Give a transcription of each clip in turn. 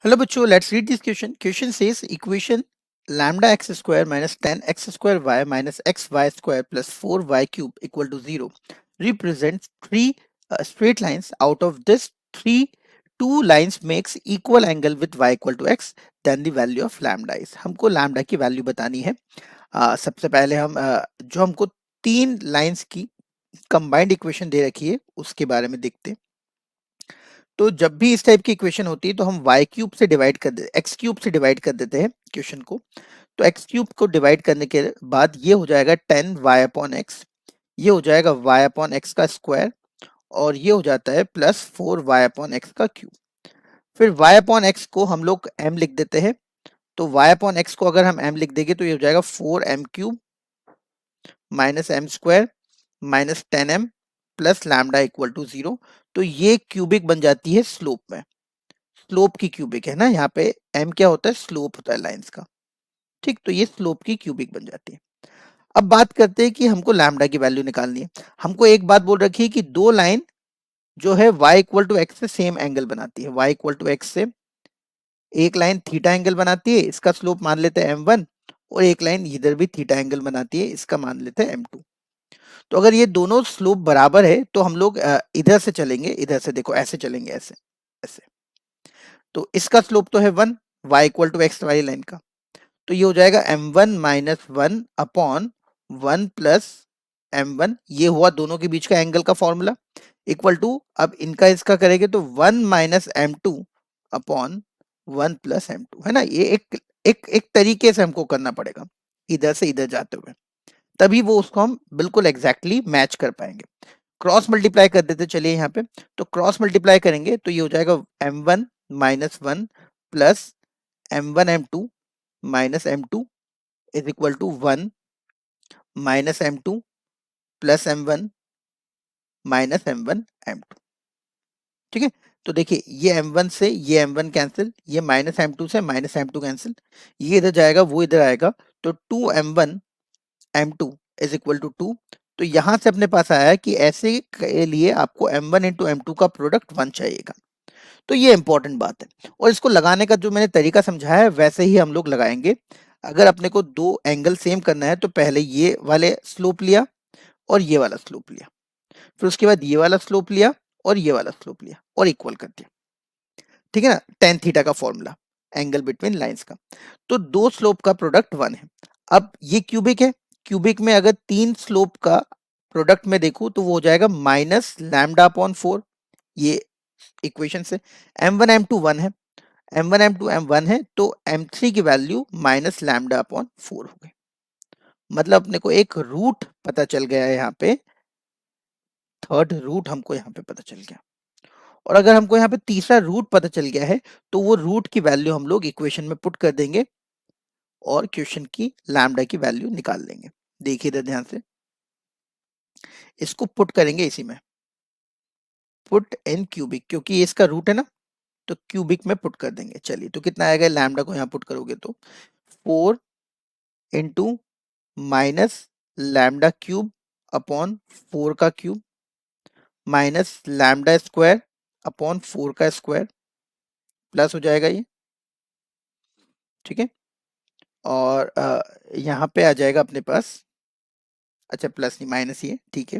Hello बच्चों, let's read this question. Question says equation lambda x square minus 10x square y minus xy square plus 4y cube equal to 0 represents three straight lines. Out of this, two lines makes equal angle with y equal to x. Then the value of lambda is. हमको lambda की value बतानी है. सबसे पहले हम जो हमको तीन लाइंस की कंबाइंड इक्वेशन दे रखी है उसके बारे में देखते हैं. तो जब भी इस टाइप की इक्वेशन होती है तो हम y क्यूब से डिवाइड कर देते एक्स क्यूब से डिवाइड कर देते हैं क्वेश्चन को. तो एक्स क्यूब को डिवाइड करने के बाद ये हो जाएगा 10y अपॉन एक्स, ये हो जाएगा y अपॉन एक्स का स्क्वायर और ये हो जाता है प्लस 4y अपॉन एक्स का क्यूब. फिर y अपॉन एक्स को हम लोग m लिख देते हैं. तो y अपॉन एक्स को अगर हम m लिख देंगे तो ये हो जाएगा 4m cube minus m square minus 10m plus lambda equal to 0. तो ये क्यूबिक बन जाती है स्लोप में. स्लोप की क्यूबिक है ना, यहाँ पे m क्या होता है, स्लोप होता है लाइंस का. ठीक, तो ये स्लोप की क्यूबिक बन जाती है. अब बात करते हैं कि हमको लैम्डा की वैल्यू निकालनी है. हमको एक बात बोल रखी है कि दो लाइन जो है y इक्वल टू एक्स से सेम एंगल बनाती है. y इक्वल टू एक्स से एक लाइन थीटा एंगल बनाती है, इसका स्लोप मान लेते हैं m1, और एक लाइन इधर भी थीटा एंगल बनाती है, इसका मान लेते हैं m2. तो अगर ये दोनों स्लोप बराबर है तो हम लोग इधर से चलेंगे, इधर से देखो ऐसे चलेंगे, ऐसे ऐसे. तो इसका स्लोप तो है 1, y इक्वल टू एक्स वाली लाइन का. तो ये हो जाएगा m1 minus 1 upon 1 plus m1. ये हुआ दोनों के बीच का एंगल का फॉर्मूला. इक्वल टू, अब इनका इसका करेंगे तो 1 minus m2 upon 1 plus m2 है ना. ये एक तरीके से हमको करना पड़ेगा इधर से इधर जाते हुए, तभी वो उसको हम बिल्कुल एग्जैक्टली मैच कर पाएंगे. क्रॉस मल्टीप्लाई कर देते चलिए यहाँ पे. तो क्रॉस मल्टीप्लाई करेंगे तो ये हो जाएगा m1 minus 1 plus m1 m2 minus m2 is equal to 1 minus m2 plus m1 minus m1 m2. ठीक है, तो देखिए ये m1 से ये m1 कैंसिल, ये माइनस m2 से माइनस m2 कैंसिल, ये इधर जाएगा वो इधर आएगा. तो 2m1 m2 is equal to 2. तो यहां से अपने पास आया कि ऐसे के लिए आपको m1 इंटू m2 का प्रोडक्ट 1 चाहिएगा. तो ये इंपॉर्टेंट बात है, और इसको लगाने का जो मैंने तरीका समझाया है वैसे ही हम लोग लगाएंगे. अगर अपने को दो एंगल सेम करना है तो पहले ये वाले स्लोप लिया और ये वाला स्लोप लिया, फिर उसके बाद ये वाला स्लोप लिया और ये वाला स्लोप लिया और इक्वल कर दिया. ठीक है ना, टेन थीटा का फॉर्मूला एंगल बिटवीन लाइंस का. तो दो स्लोप का प्रोडक्ट 1 है. अब ये क्यूबिक है, क्यूबिक में अगर तीन स्लोप का प्रोडक्ट में देखूं तो वो हो जाएगा माइनस लैम्डा अपॉन 4. ये इक्वेशन से m1 m2 1 है, m1 m2 m1 है, तो m3 की वैल्यू माइनस लैम्डा अपॉन 4 हो गई. मतलब अपने को एक रूट पता चल गया है यहाँ पे, थर्ड रूट हमको यहाँ पे पता चल गया. और अगर हमको यहाँ पे तीसरा रूट पता चल गया है तो वो रूट की वैल्यू हम लोग इक्वेशन में पुट कर देंगे और क्वेश्चन की लैम्डा की वैल्यू निकाल लेंगे. देखिए इधर ध्यान से, इसको पुट करेंगे इसी में, पुट इन क्यूबिक, क्योंकि ये इसका रूट है ना, तो क्यूबिक में पुट कर देंगे. चलिए, तो कितना आएगा, लैम्डा को यहाँ पुट करोगे तो 4 into minus lambda cube upon 4 का cube minus lambda square upon 4 का स्क्वायर प्लस हो जाएगा ये. ठीक है, और यहाँ पे आ जाएगा अपने पास, अच्छा प्लस नहीं माइनस ही है, ठीक है,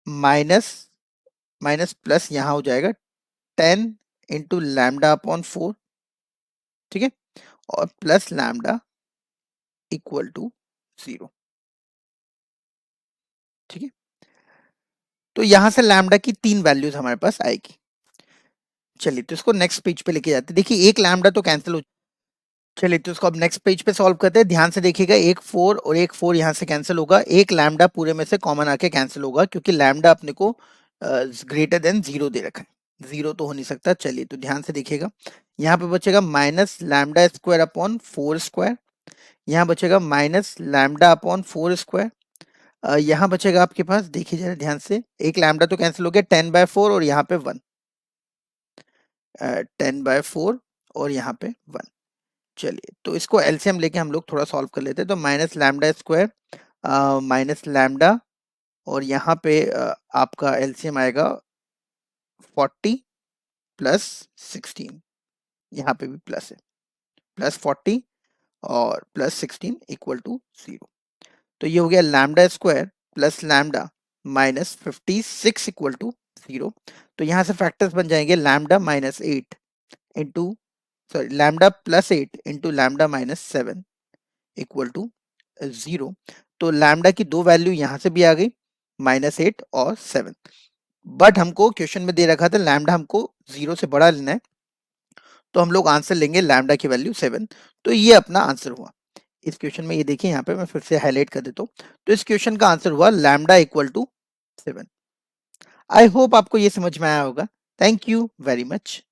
माइनस माइनस प्लस यहाँ हो जाएगा 10 इंटू लैम्डा अपॉन 4. ठीक है, और प्लस लैम्डा इक्वल टू 0. ठीक है, तो यहां से लैम्डा की तीन वैल्यूज हमारे पास आएगी. चलिए, तो इसको नेक्स्ट पेज पे लेके जाते हैं. देखिए एक लैम्डा तो कैंसिल हो, चलिए तो इसको अब नेक्स्ट पेज पे सॉल्व करते हैं. ध्यान से देखिएगा, एक 4 और एक 4 यहाँ से कैंसिल होगा, एक लैम्डा पूरे में से कॉमन आके कैंसिल होगा, क्योंकि लैम्डा अपने को ग्रेटर देन 0 दे रखा है, 0 तो हो नहीं सकता. चलिए तो ध्यान से देखिएगा, यहाँ पे बचेगा minus lambda square upon 4 square, यहाँ बचेगा माइनस लैम्डा अपॉन 4 स्क्वायर, यहाँ बचेगा आपके पास, देखिए जरा ध्यान से, एक लैम्डा तो कैंसिल हो गया, 10/4 और यहाँ पे 1, 10/4 और यहाँ पे 1. चलिए, तो इसको एलसीएम लेके हम लोग थोड़ा सॉल्व कर लेते हैं. तो minus lambda square minus lambda, और यहाँ पे आपका एलसीएम आएगा 40 प्लस 16, यहाँ पे भी प्लस है, प्लस 40 और प्लस 16 इक्वल टू 0। तो ये हो गया lambda square plus lambda minus 56 equal to 0। तो यहाँ से फैक्टर्स बन जाएंगे lambda minus 8 into, sorry, lambda plus 8 into lambda minus 7 equal to 0। तो लैम्डा की दो वैल्यू यहाँ से भी आ गई, -8 और 7। बट हमको क्वेश्चन में दे रखा था लैम्डा हमको 0 से बड़ा लेना है, तो हम लोग आंसर लेंगे लैम्डा की वैल्यू 7। तो ये अपना आंसर हुआ। इस क्वेश्चन में ये देखिए, यहाँ पे मैं फिर से हाईलाइट कर देता हूँ। तो इस क्वेश्चन का आंसर हुआ lambda equal to 7। I hope आपको ये समझ में आया होगा। Thank you very much.